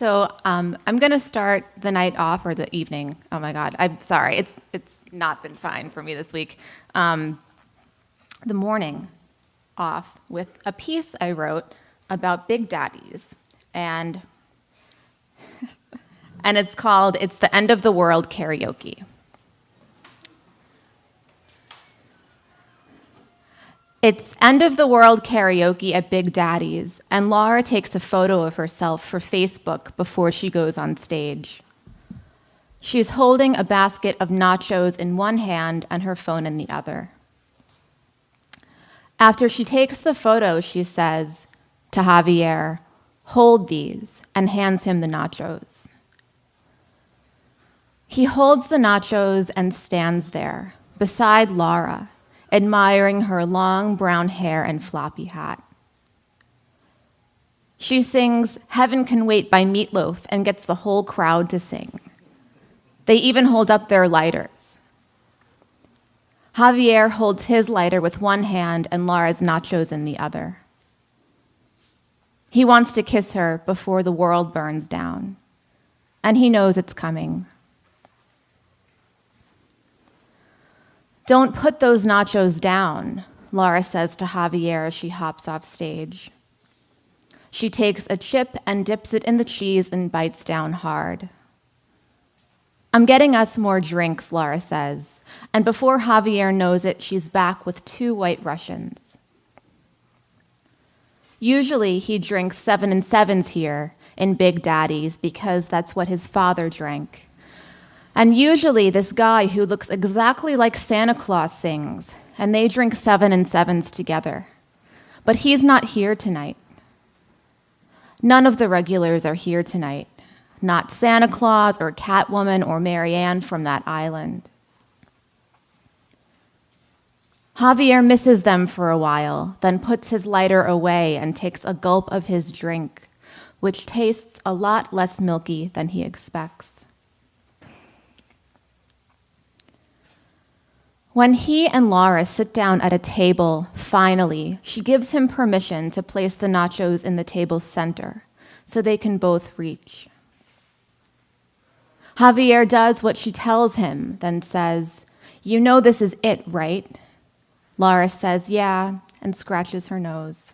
I'm going to start the night off, or the evening. Oh my God, I'm sorry. It's not been fine for me this week. The morning off with a piece I wrote about big daddies, and it's called "It's the End of the World Karaoke." It's end of the world karaoke at Big Daddy's, and Laura takes a photo of herself for Facebook before she goes on stage. She's holding a basket of nachos in one hand and her phone in the other. After she takes the photo, she says to Javier, "Hold these," and hands him the nachos. He holds the nachos and stands there, beside Laura, admiring her long brown hair and floppy hat. She sings "Heaven Can Wait" by Meatloaf and gets the whole crowd to sing. They even hold up their lighters. Javier holds his lighter with one hand and Laura's nachos in the other. He wants to kiss her before the world burns down, and he knows it's coming. "Don't put those nachos down," Laura says to Javier as she hops off stage. She takes a chip and dips it in the cheese and bites down hard. "I'm getting us more drinks," Laura says, and before Javier knows it, she's back with 2 white Russians. Usually he drinks 7 and 7s here in Big Daddy's because that's what his father drank. And usually this guy who looks exactly like Santa Claus sings, and they drink 7 and 7s together. But he's not here tonight. None of the regulars are here tonight. Not Santa Claus or Catwoman or Marianne from that island. Javier misses them for a while, then puts his lighter away and takes a gulp of his drink, which tastes a lot less milky than he expects. When he and Laura sit down at a table, finally, she gives him permission to place the nachos in the table's center so they can both reach. Javier does what she tells him, then says, "You know this is it, right?" Laura says, "Yeah," and scratches her nose.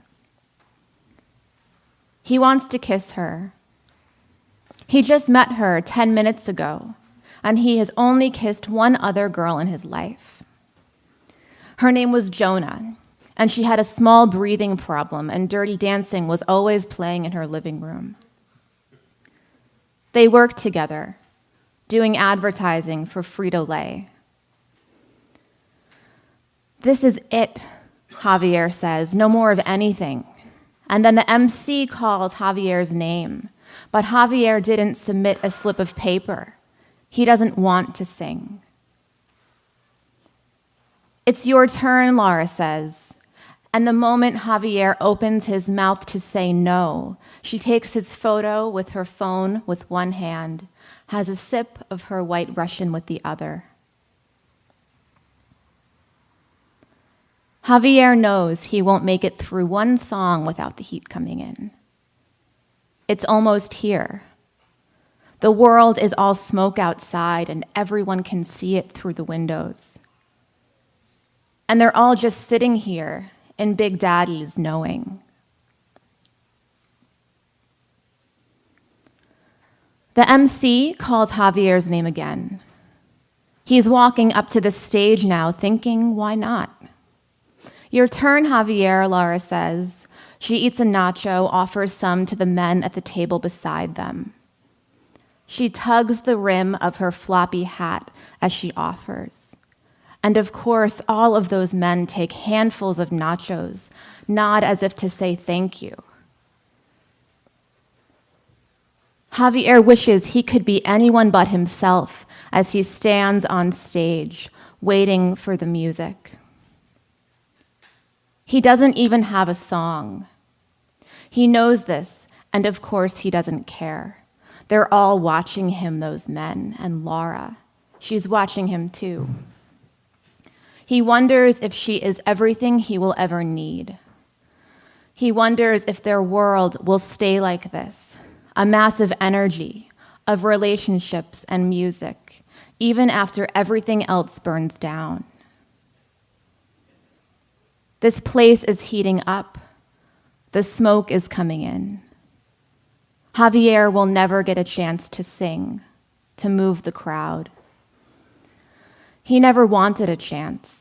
He wants to kiss her. He just met her 10 minutes ago, and he has only kissed one other girl in his life. Her name was Jonah, and she had a small breathing problem, and Dirty Dancing was always playing in her living room. They worked together, doing advertising for Frito-Lay. "This is it," Javier says, "no more of anything." And then the MC calls Javier's name, but Javier didn't submit a slip of paper. He doesn't want to sing. "It's your turn," Laura says. And the moment Javier opens his mouth to say no, she takes his photo with her phone with one hand, has a sip of her white Russian with the other. Javier knows he won't make it through one song without the heat coming in. It's almost here. The world is all smoke outside, and everyone can see it through the windows. And they're all just sitting here in Big Daddy's knowing. The MC calls Javier's name again. He's walking up to the stage now, thinking, why not? "Your turn, Javier," Laura says. She eats a nacho, offers some to the men at the table beside them. She tugs the rim of her floppy hat as she offers. And of course, all of those men take handfuls of nachos, nod as if to say thank you. Javier wishes he could be anyone but himself as he stands on stage, waiting for the music. He doesn't even have a song. He knows this, and of course he doesn't care. They're all watching him, those men, and Laura. She's watching him too. He wonders if she is everything he will ever need. He wonders if their world will stay like this, a massive energy of relationships and music, even after everything else burns down. This place is heating up. The smoke is coming in. Javier will never get a chance to sing, to move the crowd. He never wanted a chance.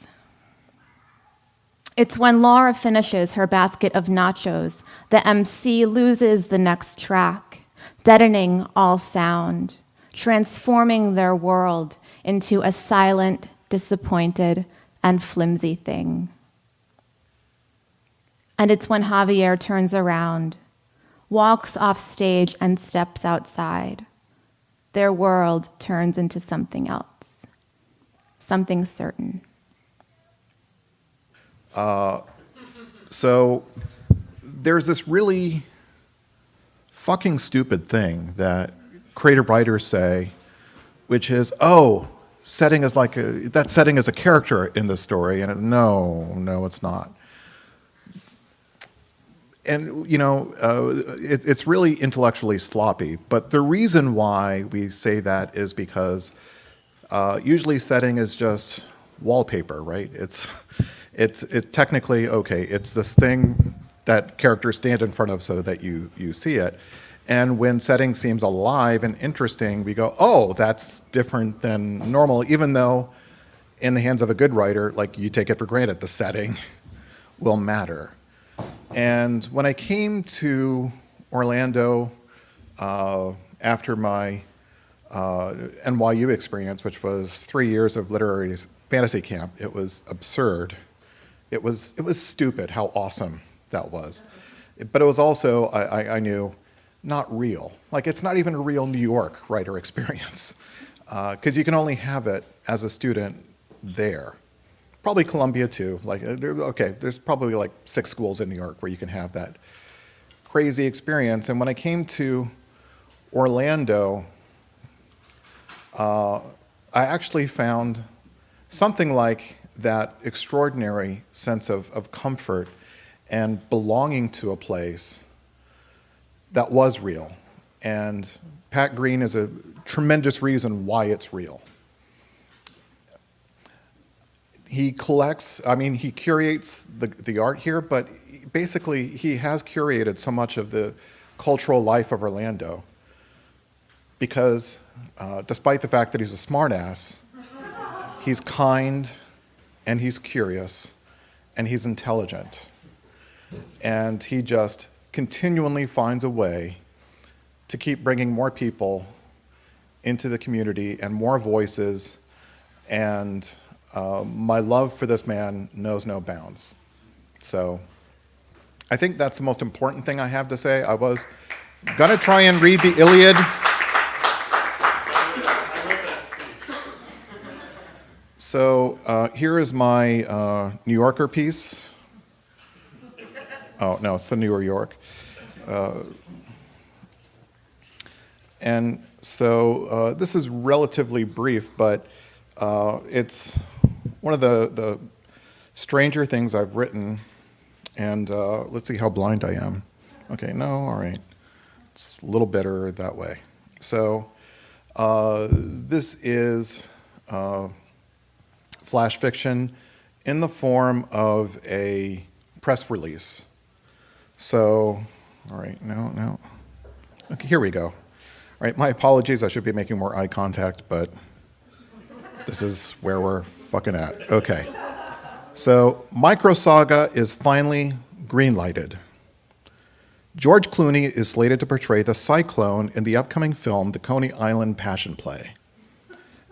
It's when Laura finishes her basket of nachos, the MC loses the next track, deadening all sound, transforming their world into a silent, disappointed, and flimsy thing. And it's when Javier turns around, walks off stage, and steps outside. Their world turns into something else, something certain. So there's this really fucking stupid thing that creative writers say, which is, oh, that setting is a character in the story, and no, it's not. And it's really intellectually sloppy. But the reason why we say that is because usually setting is just wallpaper, right? It's technically okay. It's this thing that characters stand in front of so that you see it. And when setting seems alive and interesting, we go, oh, that's different than normal, even though in the hands of a good writer, like, you take it for granted, the setting will matter. And when I came to Orlando after my NYU experience, which was 3 years of literary fantasy camp, it was absurd. It was stupid how awesome that was. But it was also, I knew, not real. Like, it's not even a real New York writer experience, because you can only have it as a student there. Probably Columbia too. Like, there's probably like 6 schools in New York where you can have that crazy experience. And when I came to Orlando, I actually found something like that extraordinary sense of comfort and belonging to a place that was real. And Pat Greene is a tremendous reason why it's real. He curates the art here, but basically he has curated so much of the cultural life of Orlando because despite the fact that he's a smartass, he's kind and he's curious and he's intelligent. And he just continually finds a way to keep bringing more people into the community and more voices, and my love for this man knows no bounds. So I think that's the most important thing I have to say. I was gonna try and read the Iliad. So here is my New Yorker piece. Oh, no, it's the New York. And so this is relatively brief, but it's one of the stranger things I've written. And let's see how blind I am. Okay, no, all right. It's a little better that way. So this is flash fiction in the form of a press release. So, all right, no. Okay, here we go. All right, my apologies, I should be making more eye contact, but this is where we're fucking at. Okay. So, Microsaga is finally green-lighted. George Clooney is slated to portray the Cyclone in the upcoming film, The Coney Island Passion Play.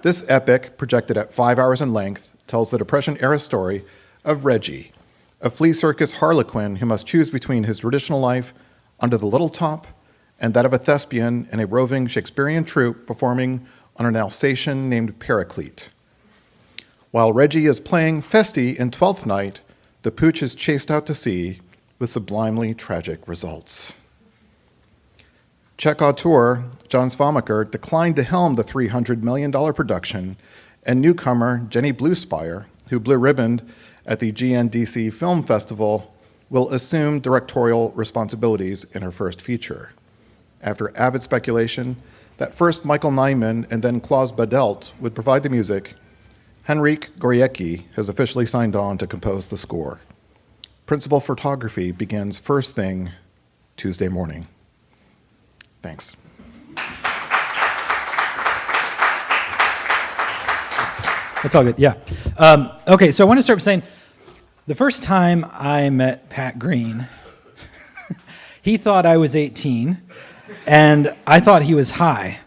This epic, projected at 5 hours in length, tells the Depression-era story of Reggie, a flea circus harlequin who must choose between his traditional life under the little top and that of a thespian in a roving Shakespearean troupe performing on an Alsatian named Paraclete. While Reggie is playing Feste in Twelfth Night, the pooch is chased out to sea with sublimely tragic results. Czech auteur John Svamaker declined to helm the $300 million production, and newcomer Jenny Bluespire, who blue ribboned at the GNDC Film Festival, will assume directorial responsibilities in her first feature. after avid speculation that first Michael Nyman and then Klaus Badelt would provide the music, Henryk Gorecki has officially signed on to compose the score. Principal photography begins first thing Tuesday morning. Thanks. That's all good, yeah. Okay, so I want to start by saying, the first time I met Pat Greene, he thought I was 18, and I thought he was high.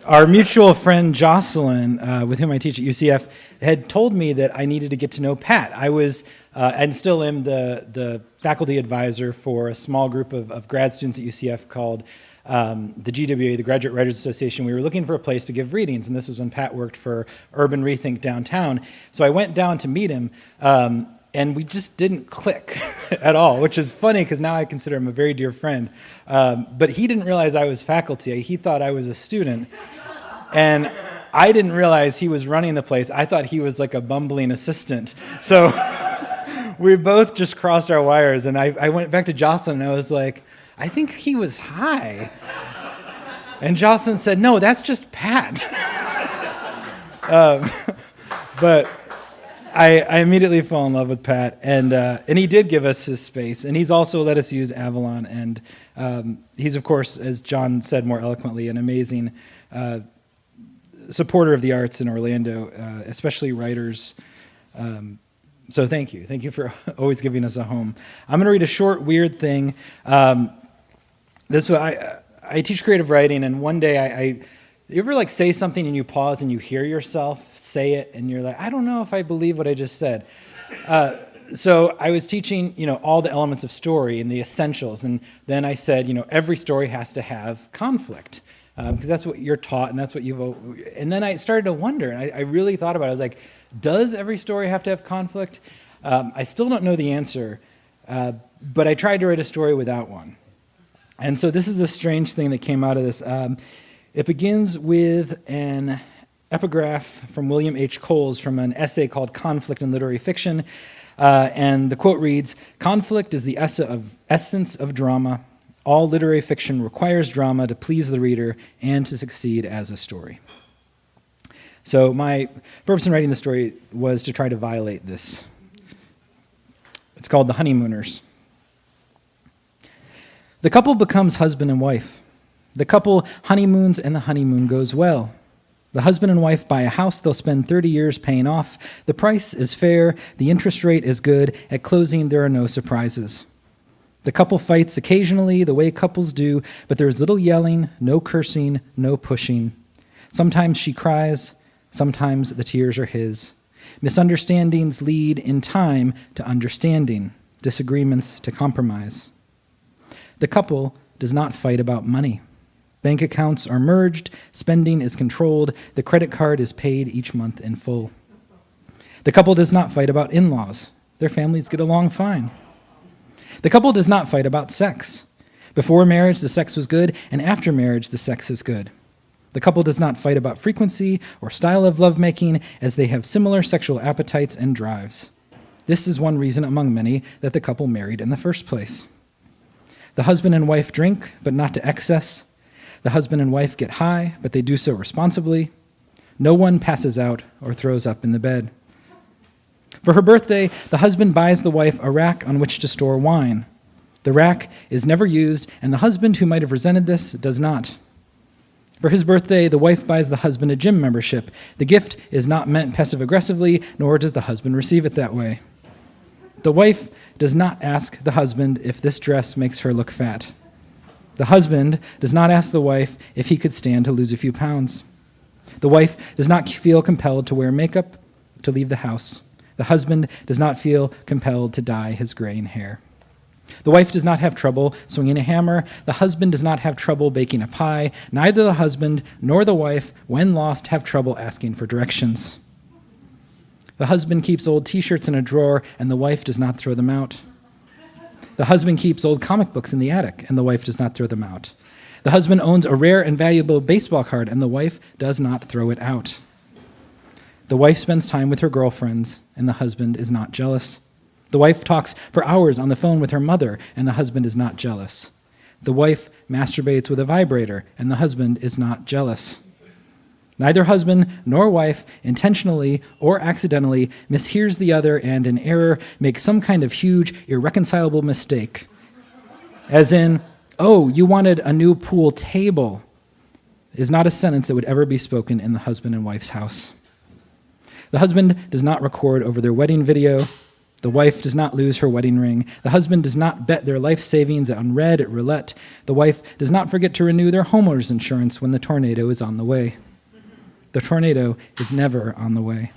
Our mutual friend Jocelyn, with whom I teach at UCF, had told me that I needed to get to know Pat. I was, and still am, the faculty advisor for a small group of grad students at UCF called the GWA, the Graduate Writers Association. We were looking for a place to give readings, and this was when Pat worked for Urban Rethink downtown. So I went down to meet him, and we just didn't click at all, which is funny because now I consider him a very dear friend. But he didn't realize I was faculty. He thought I was a student. And I didn't realize he was running the place. I thought he was like a bumbling assistant. So we both just crossed our wires, and I went back to Jocelyn, and I was like, I think he was high. And Jocelyn said, no, that's just Pat. But I immediately fell in love with Pat, and he did give us his space, and he's also let us use Avalon, and he's, of course, as John said more eloquently, an amazing supporter of the arts in Orlando, especially writers. So thank you. Thank you for always giving us a home. I'm going to read a short, weird thing. This I teach creative writing, and one day you ever like say something and you pause and you hear yourself say it, and you're like, I don't know if I believe what I just said. So I was teaching, all the elements of story and the essentials, and then I said, every story has to have conflict, because that's what you're taught, and that's what and then I started to wonder, and I really thought about it. I was like, does every story have to have conflict? I still don't know the answer, but I tried to write a story without one. And so this is a strange thing that came out of this. It begins with an epigraph from William H. Coles from an essay called Conflict in Literary Fiction. And the quote reads, "Conflict is the essence of drama. All literary fiction requires drama to please the reader and to succeed as a story." So my purpose in writing the story was to try to violate this. It's called The Honeymooners. The couple becomes husband and wife. The couple honeymoons, and the honeymoon goes well. The husband and wife buy a house they'll spend 30 years paying off. The price is fair. The interest rate is good. At closing, there are no surprises. The couple fights occasionally, the way couples do, but there is little yelling, no cursing, no pushing. Sometimes she cries. Sometimes the tears are his. Misunderstandings lead in time to understanding, disagreements to compromise. The couple does not fight about money. Bank accounts are merged, spending is controlled, the credit card is paid each month in full. The couple does not fight about in-laws. Their families get along fine. The couple does not fight about sex. Before marriage, the sex was good, and after marriage, the sex is good. The couple does not fight about frequency or style of lovemaking, as they have similar sexual appetites and drives. This is one reason among many that the couple married in the first place. The husband and wife drink, but not to excess. The husband and wife get high, but they do so responsibly. No one passes out or throws up in the bed. For her birthday, the husband buys the wife a rack on which to store wine. The rack is never used, and the husband, who might have resented this, does not. For his birthday, the wife buys the husband a gym membership. The gift is not meant passive-aggressively, nor does the husband receive it that way. The wife does not ask the husband if this dress makes her look fat. The husband does not ask the wife if he could stand to lose a few pounds. The wife does not feel compelled to wear makeup to leave the house. The husband does not feel compelled to dye his graying hair. The wife does not have trouble swinging a hammer. The husband does not have trouble baking a pie. Neither the husband nor the wife, when lost, have trouble asking for directions. The husband keeps old t-shirts in a drawer, and the wife does not throw them out. The husband keeps old comic books in the attic, and the wife does not throw them out. The husband owns a rare and valuable baseball card, and the wife does not throw it out. The wife spends time with her girlfriends, and the husband is not jealous. The wife talks for hours on the phone with her mother, and the husband is not jealous. The wife masturbates with a vibrator, and the husband is not jealous. Neither husband nor wife intentionally or accidentally mishears the other and in error makes some kind of huge, irreconcilable mistake. As in, "Oh, you wanted a new pool table," is not a sentence that would ever be spoken in the husband and wife's house. The husband does not record over their wedding video. The wife does not lose her wedding ring. The husband does not bet their life savings on red at roulette. The wife does not forget to renew their homeowner's insurance when the tornado is on the way. The tornado is never on the way.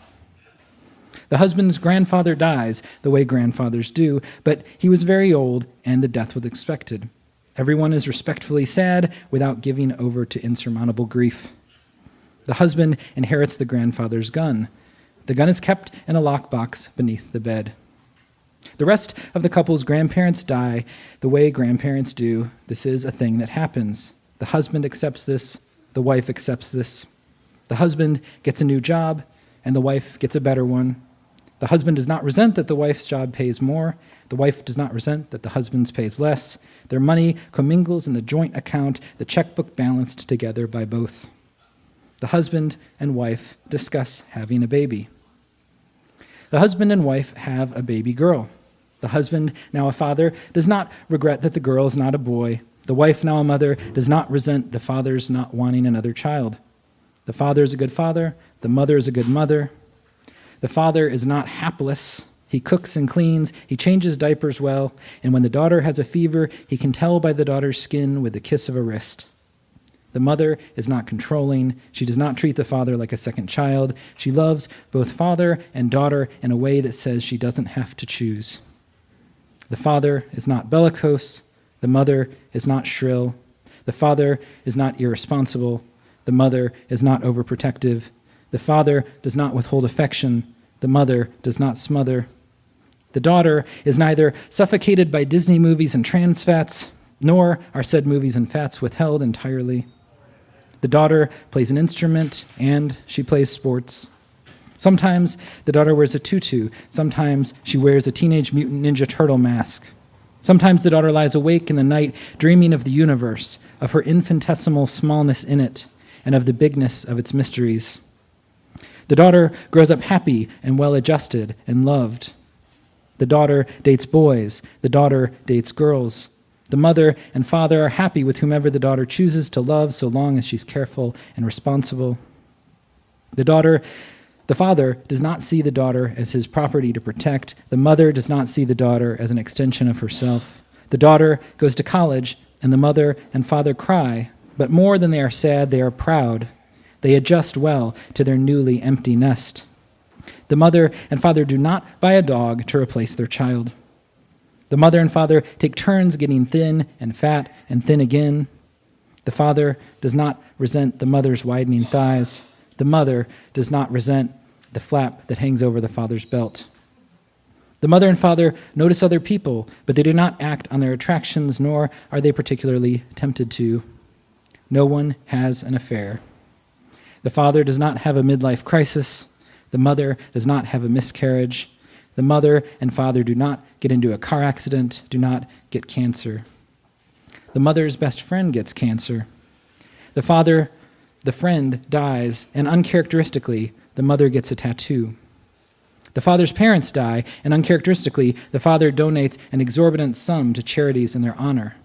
The husband's grandfather dies the way grandfathers do, but he was very old and the death was expected. Everyone is respectfully sad without giving over to insurmountable grief. The husband inherits the grandfather's gun. The gun is kept in a lockbox beneath the bed. The rest of the couple's grandparents die the way grandparents do. This is a thing that happens. The husband accepts this. The wife accepts this. The husband gets a new job, and the wife gets a better one. The husband does not resent that the wife's job pays more. The wife does not resent that the husband's pays less. Their money commingles in the joint account, the checkbook balanced together by both. The husband and wife discuss having a baby. The husband and wife have a baby girl. The husband, now a father, does not regret that the girl is not a boy. The wife, now a mother, does not resent the father's not wanting another child. The father is a good father. The mother is a good mother. The father is not hapless. He cooks and cleans. He changes diapers well. And when the daughter has a fever, he can tell by the daughter's skin with the kiss of a wrist. The mother is not controlling. She does not treat the father like a second child. She loves both father and daughter in a way that says she doesn't have to choose. The father is not bellicose. The mother is not shrill. The father is not irresponsible. The mother is not overprotective. The father does not withhold affection. The mother does not smother. The daughter is neither suffocated by Disney movies and trans fats, nor are said movies and fats withheld entirely. The daughter plays an instrument, and she plays sports. Sometimes the daughter wears a tutu. Sometimes she wears a Teenage Mutant Ninja Turtle mask. Sometimes the daughter lies awake in the night, dreaming of the universe, of her infinitesimal smallness in it, and of the bigness of its mysteries. The daughter grows up happy and well-adjusted and loved. The daughter dates boys. The daughter dates girls. The mother and father are happy with whomever the daughter chooses to love so long as she's careful and responsible. The father does not see the daughter as his property to protect. The mother does not see the daughter as an extension of herself. The daughter goes to college, and the mother and father cry, but more than they are sad, they are proud. They adjust well to their newly empty nest. The mother and father do not buy a dog to replace their child. The mother and father take turns getting thin and fat and thin again. The father does not resent the mother's widening thighs. The mother does not resent the flap that hangs over the father's belt. The mother and father notice other people, but they do not act on their attractions, nor are they particularly tempted to. No one has an affair. The father does not have a midlife crisis. The mother does not have a miscarriage. The mother and father do not get into a car accident, do not get cancer. The mother's best friend gets cancer. The friend dies, and uncharacteristically, the mother gets a tattoo. The father's parents die, and uncharacteristically, the father donates an exorbitant sum to charities in their honor.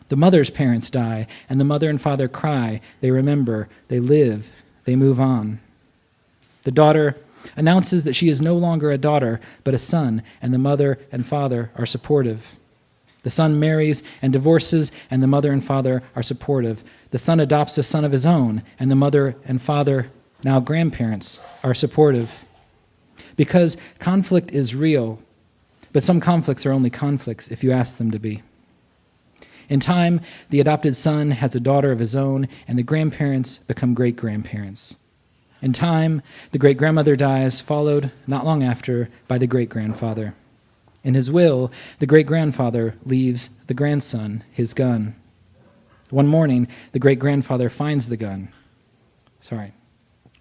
The mother's parents die, and the mother and father cry, they remember, they live, they move on. The daughter announces that she is no longer a daughter, but a son, and the mother and father are supportive. The son marries and divorces, and the mother and father are supportive. The son adopts a son of his own, and the mother and father, now grandparents, are supportive. Because conflict is real, but some conflicts are only conflicts if you ask them to be. In time, the adopted son has a daughter of his own, and the grandparents become great-grandparents. In time, the great-grandmother dies, followed, not long after, by the great-grandfather. In his will, the great-grandfather leaves the grandson his gun. One morning, the great-grandfather finds the gun.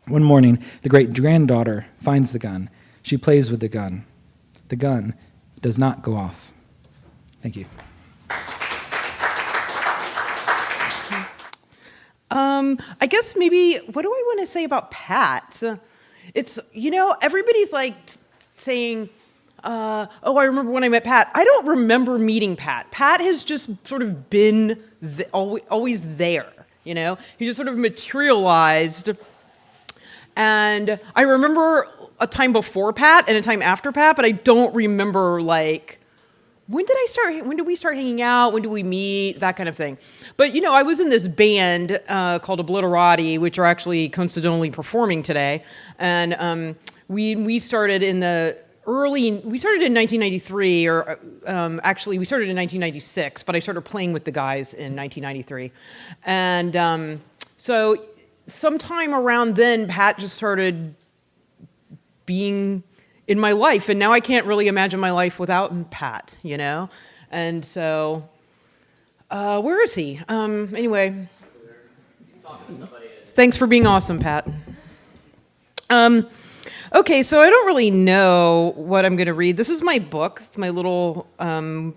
One morning, the great-granddaughter finds the gun. She plays with the gun. The gun does not go off. Thank you. I guess maybe, what do I want to say about Pat? It's, everybody's like saying, I remember when I met Pat. I don't remember meeting Pat. Pat has just sort of been always there, He just sort of materialized. And I remember a time before Pat and a time after Pat, but I don't remember, when did we start hanging out? When did we meet? That kind of thing. But, I was in this band called Obliterati, which are actually coincidentally performing today. And we started in we started in 1993, or actually we started in 1996, but I started playing with the guys in 1993. And so sometime around then, Pat just started being in my life, and now I can't really imagine my life without Pat, And so, where is he? Anyway, thanks for being awesome, Pat. Okay, so I don't really know what I'm going to read. This is my book, my little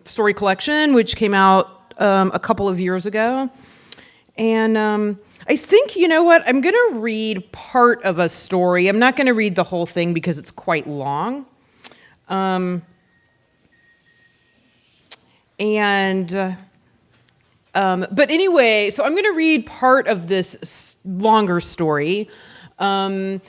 story collection, which came out a couple of years ago. And I think, you know what, I'm going to read part of a story. I'm not going to read the whole thing because it's quite long. But anyway, so I'm going to read part of this longer story. I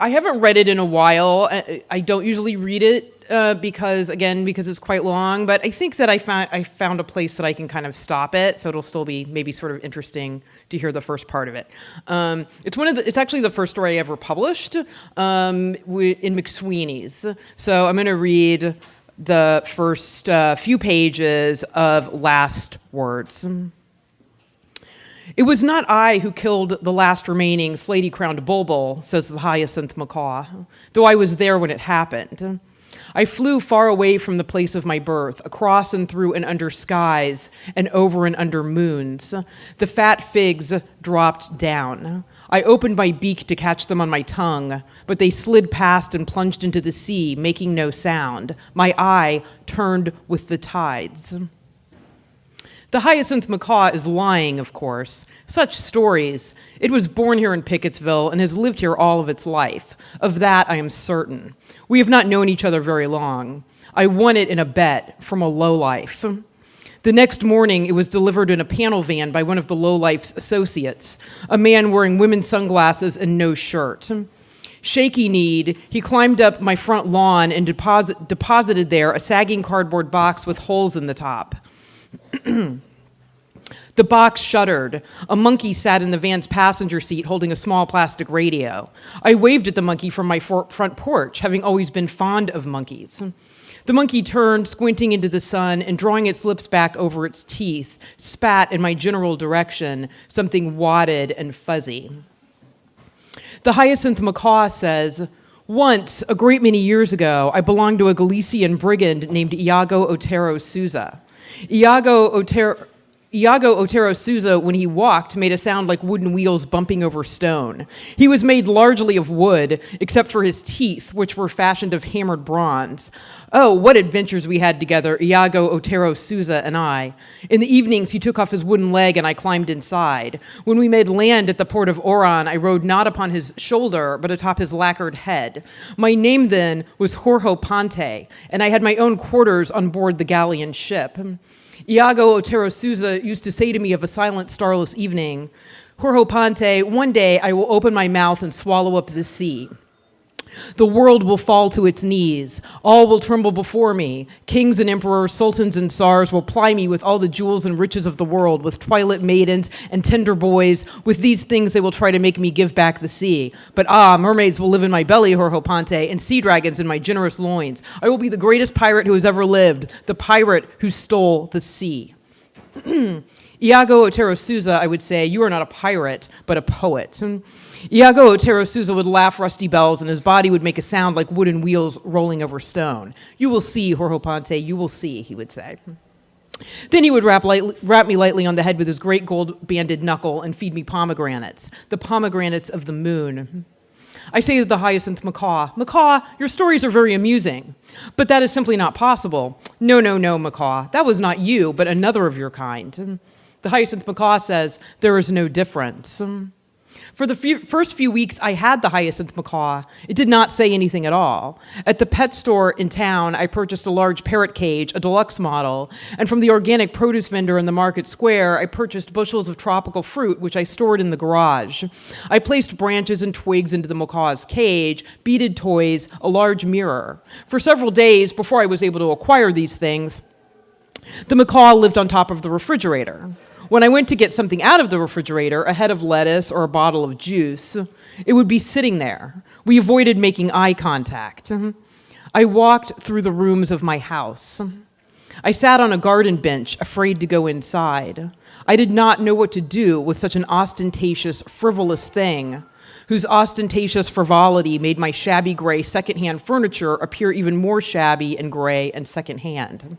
haven't read it in a while. I don't usually read it because it's quite long. But I think that I found a place that I can kind of stop it, so it'll still be maybe sort of interesting to hear the first part of it. It's actually the first story I ever published in McSweeney's. So I'm going to read the first few pages of Last Words. It was not I who killed the last remaining slaty-crowned bulbul, says the hyacinth macaw, though I was there when it happened. I flew far away from the place of my birth, across and through and under skies, and over and under moons. The fat figs dropped down. I opened my beak to catch them on my tongue, but they slid past and plunged into the sea, making no sound. My eye turned with the tides. The hyacinth macaw is lying, of course. Such stories. It was born here in Pickettsville and has lived here all of its life. Of that I am certain. We have not known each other very long. I won it in a bet from a lowlife. The next morning, it was delivered in a panel van by one of the lowlife's associates, a man wearing women's sunglasses and no shirt. Shaky-kneed, he climbed up my front lawn and deposited there a sagging cardboard box with holes in the top. The box shuddered. A monkey sat in the van's passenger seat holding a small plastic radio. I waved at the monkey from my front porch, having always been fond of monkeys. The monkey turned, squinting into the sun, and drawing its lips back over its teeth, spat in my general direction, something wadded and fuzzy. The hyacinth macaw says, once, a great many years ago, I belonged to a Galician brigand named Iago Otero Souza. Iago Otero Souza, when he walked, made a sound like wooden wheels bumping over stone. He was made largely of wood, except for his teeth, which were fashioned of hammered bronze. Oh, what adventures we had together, Iago Otero Souza and I. In the evenings, he took off his wooden leg and I climbed inside. When we made land at the port of Oran, I rode not upon his shoulder, but atop his lacquered head. My name then was Jorge Ponte, and I had my own quarters on board the galleon ship. Iago Otero Souza used to say to me of a silent, starless evening, Jorge Ponte, one day I will open my mouth and swallow up the sea. The world will fall to its knees. All will tremble before me. Kings and emperors, sultans and tsars will ply me with all the jewels and riches of the world, with twilight maidens and tender boys. With these things they will try to make me give back the sea. But mermaids will live in my belly, Jorge Ponte, and sea dragons in my generous loins. I will be the greatest pirate who has ever lived, the pirate who stole the sea. Iago Otero Souza, I would say, you are not a pirate, but a poet. Iago Otero Souza would laugh rusty bells, and his body would make a sound like wooden wheels rolling over stone. You will see, Jorge Ponte, you will see, he would say. Then he would rap me lightly on the head with his great gold-banded knuckle and feed me pomegranates, the pomegranates of the moon. I say to the hyacinth macaw, Macaw, your stories are very amusing, but that is simply not possible. No, macaw, that was not you, but another of your kind. The hyacinth macaw says, there is no difference. For the first few weeks I had the hyacinth macaw, it did not say anything at all. At the pet store in town, I purchased a large parrot cage, a deluxe model, and from the organic produce vendor in the market square, I purchased bushels of tropical fruit, which I stored in the garage. I placed branches and twigs into the macaw's cage, beaded toys, a large mirror. For several days before I was able to acquire these things, the macaw lived on top of the refrigerator. When I went to get something out of the refrigerator, a head of lettuce or a bottle of juice, it would be sitting there. We avoided making eye contact. I walked through the rooms of my house. I sat on a garden bench, afraid to go inside. I did not know what to do with such an ostentatious, frivolous thing, whose ostentatious frivolity made my shabby gray secondhand furniture appear even more shabby and gray and secondhand.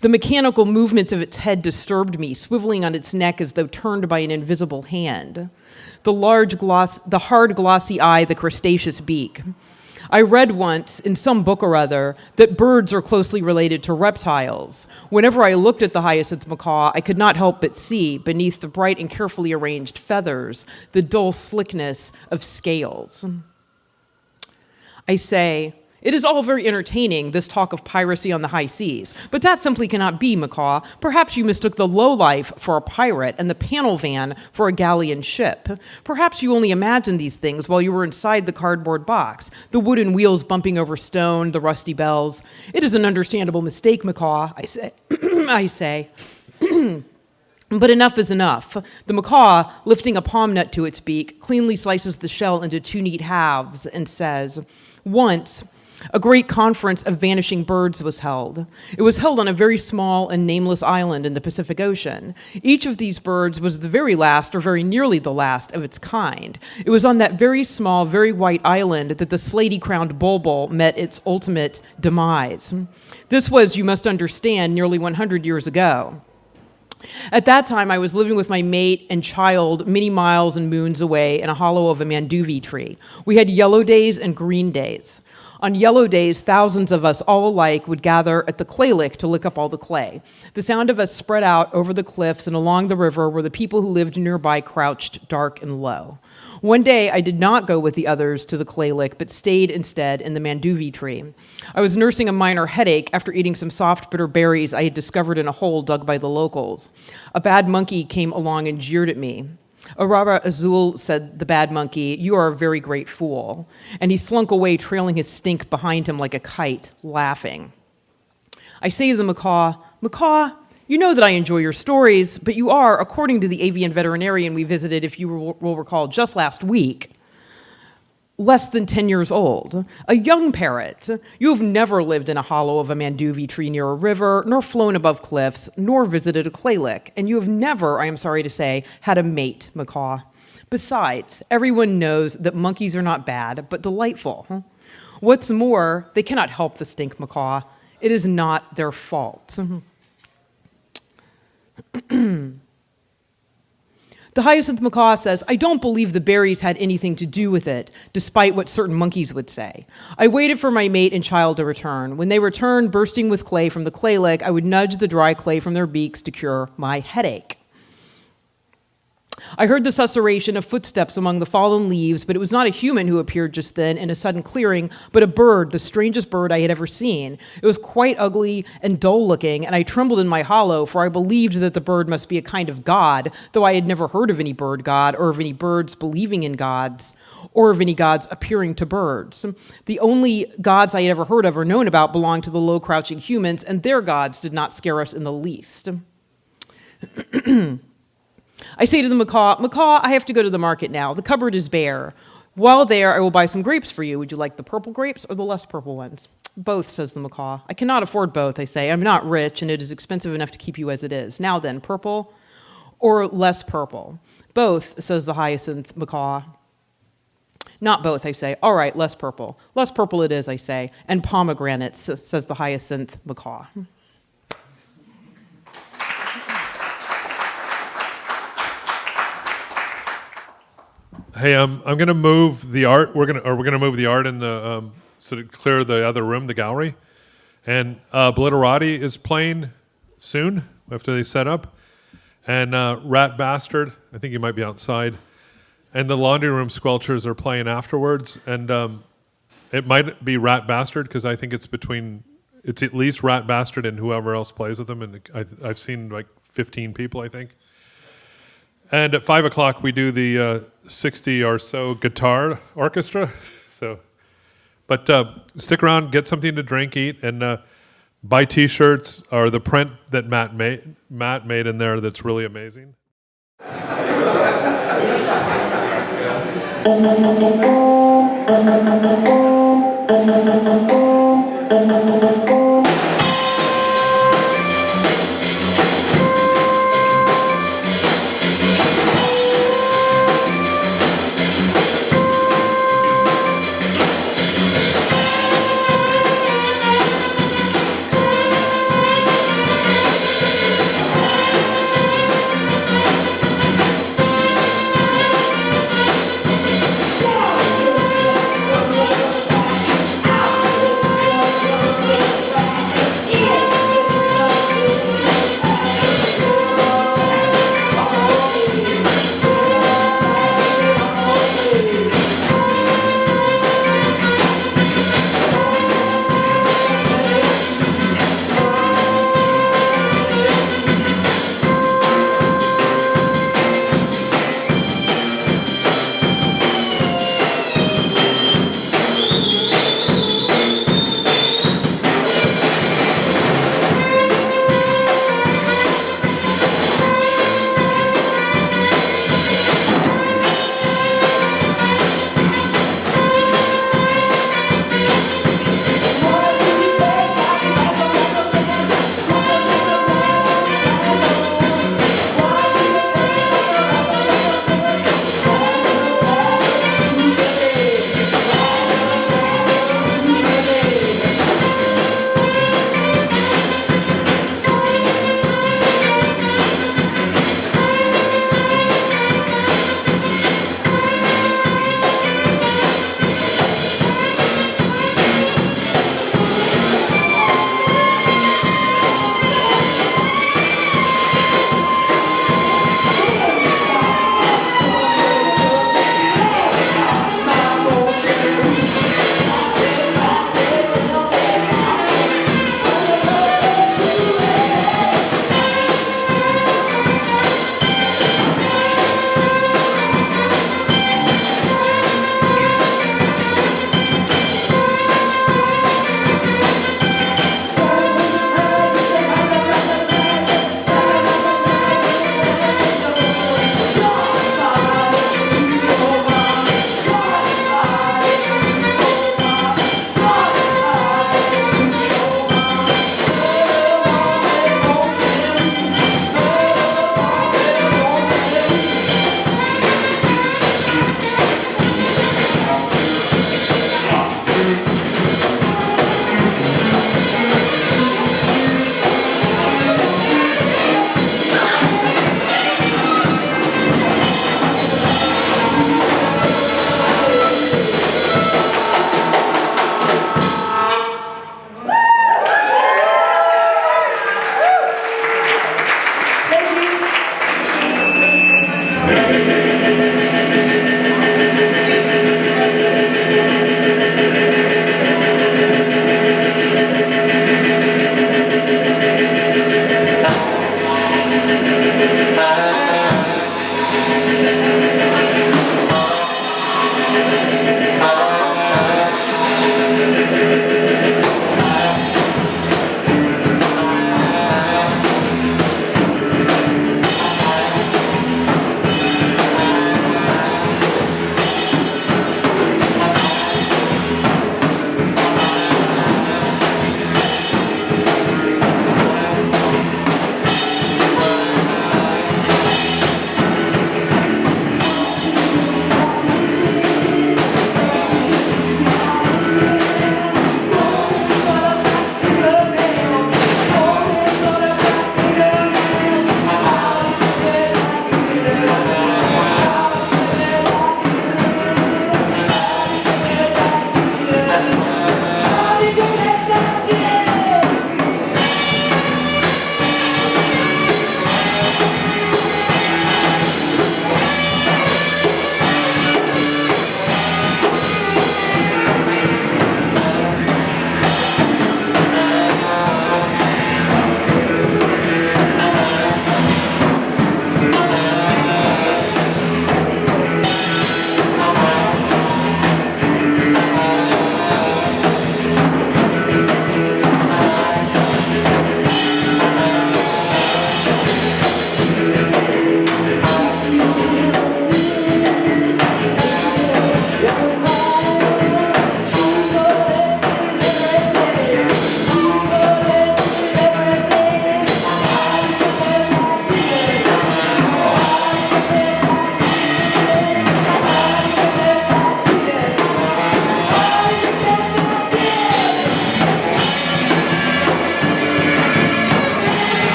The mechanical movements of its head disturbed me, swiveling on its neck as though turned by an invisible hand. The hard glossy eye, the crustaceous beak. I read once, in some book or other, that birds are closely related to reptiles. Whenever I looked at the hyacinth macaw, I could not help but see, beneath the bright and carefully arranged feathers, the dull slickness of scales. I say, it is all very entertaining, this talk of piracy on the high seas, but that simply cannot be, macaw. Perhaps you mistook the lowlife for a pirate and the panel van for a galleon ship. Perhaps you only imagined these things while you were inside the cardboard box, the wooden wheels bumping over stone, the rusty bells. It is an understandable mistake, macaw, I say. I say. But enough is enough. The macaw, lifting a palm nut to its beak, cleanly slices the shell into two neat halves and says, once, a great conference of vanishing birds was held. It was held on a very small and nameless island in the Pacific Ocean. Each of these birds was the very last, or very nearly the last, of its kind. It was on that very small, very white island that the slaty-crowned bulbul met its ultimate demise. This was, you must understand, nearly 100 years ago. At that time, I was living with my mate and child many miles and moons away in a hollow of a manduvi tree. We had yellow days and green days. On yellow days, thousands of us, all alike, would gather at the clay lick to lick up all the clay. The sound of us spread out over the cliffs and along the river where the people who lived nearby crouched dark and low. One day, I did not go with the others to the clay lick, but stayed instead in the manduvi tree. I was nursing a minor headache after eating some soft, bitter berries I had discovered in a hole dug by the locals. A bad monkey came along and jeered at me. Aurora Azul, said the bad monkey, you are a very great fool. And he slunk away, trailing his stink behind him like a kite, laughing. I say to the macaw, macaw, you know that I enjoy your stories, but you are, according to the avian veterinarian we visited, if you will recall, just last week, less than 10 years old, a young parrot. You have never lived in a hollow of a manduvi tree near a river, nor flown above cliffs, nor visited a clay lick, and you have never, I am sorry to say, had a mate, macaw. Besides, everyone knows that monkeys are not bad, but delightful. What's more, they cannot help the stink, macaw. It is not their fault. The hyacinth macaw says, I don't believe the berries had anything to do with it, despite what certain monkeys would say. I waited for my mate and child to return. When they returned, bursting with clay from the clay lick, I would nudge the dry clay from their beaks to cure my headache. I heard the susurration of footsteps among the fallen leaves, but it was not a human who appeared just then in a sudden clearing, but a bird, the strangest bird I had ever seen. It was quite ugly and dull-looking, and I trembled in my hollow, for I believed that the bird must be a kind of god, though I had never heard of any bird god, or of any birds believing in gods, or of any gods appearing to birds. The only gods I had ever heard of or known about belonged to the low-crouching humans, and their gods did not scare us in the least. I say to the macaw, macaw, I have to go to the market now. The cupboard is bare. While there, I will buy some grapes for you. Would you like the purple grapes or the less purple ones? Both, says the macaw. I cannot afford both, I say. I'm not rich, and it is expensive enough to keep you as it is. Now then, purple or less purple? Both, says the hyacinth macaw. Not both, I say. All right, less purple. Less purple it is, I say. And pomegranates, says the hyacinth macaw. Hey, I'm going to move the art. We're going to move the art in the so to clear the other room, the gallery. And Obliterati is playing soon after they set up. And Rat Bastard, I think you might be outside. And the Laundry Room Squelchers are playing afterwards. And it might be Rat Bastard because I think it's at least Rat Bastard and whoever else plays with them. And I've seen like 15 people, I think. And at 5 o'clock, we do the 60 or so guitar orchestra. But stick around, get something to drink, eat, and buy T-shirts or the print that Matt made in there that's really amazing.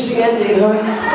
interesting ending, huh?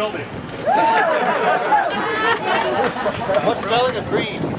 building. What spelling of Greene?